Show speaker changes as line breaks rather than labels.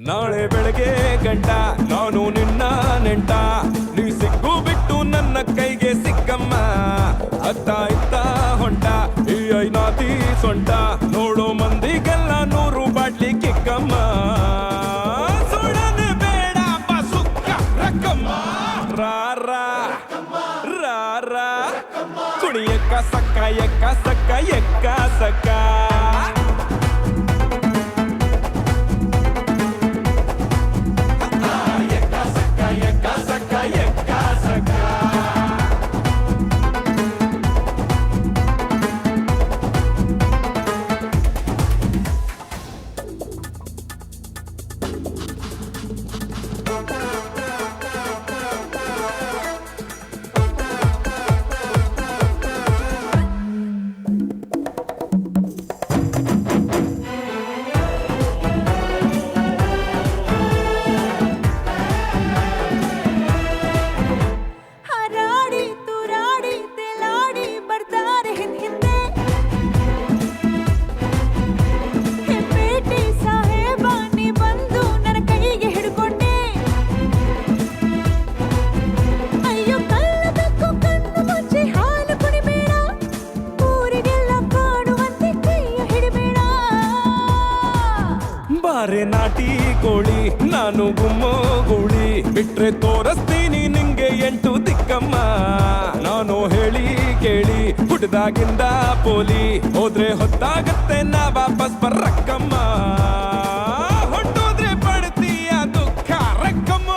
ನಾಳೆ ಬೆಳಗ್ಗೆ ಗಂಟ ನಾನು ನಿನ್ನ ನೆಂಟ, ನೀ ಸಿಕ್ಕು ಬಿಟ್ಟು ನನ್ನ ಕೈಗೆ ಸಿಕ್ಕಮ್ಮ. ಅತ್ತ ಇತ್ತ ಹೊಂಟ ಈ ಐನಾತಿ ಸೊಂಟ, ನೋಡೋ ಮಂದಿಗೆಲ್ಲ 100 ಬಾಟ್ಲಿ ಕಿಕ್ಕಮ್ಮ. ಸುಡನೆ ಬೇಡ ಸುಕ್ಕ ರಕ್ಕಮ್ಮ, ರಾರ ರಾರ ಕುಣಿ ಎಕ್ಕ ಸಕ್ಕ ಎಕ್ಕ ಸಕ್ಕ ಎಕ್ಕ ಸಕ್ಕ. ಬಾರೆ ನಾಟಿ ಕೋಳಿ ನಾನು ಗುಮ್ಮೋ ಗೂಳಿ, ಬಿಟ್ರೆ ತೋರಿಸ್ತೀನಿ ನಿಂಗೆ 8 ದಿಕ್ಕಮ್ಮ. ನಾನು ಹೇಳಿ ಕೇಳಿ ಹುಡ್ದಾಗಿಂದ ಪೋಲಿ, ಹೋದ್ರೆ ಹೊತ್ತಾಗತ್ತೆ ನಾ ವಾಪಸ್ ಬರ್ರಕ್ಕಮ್ಮ. ಹೊಟ್ಟೋದ್ರೆ ಪಡ್ತೀಯ ದುಃಖ ರಕ್ಕಮ್ಮ.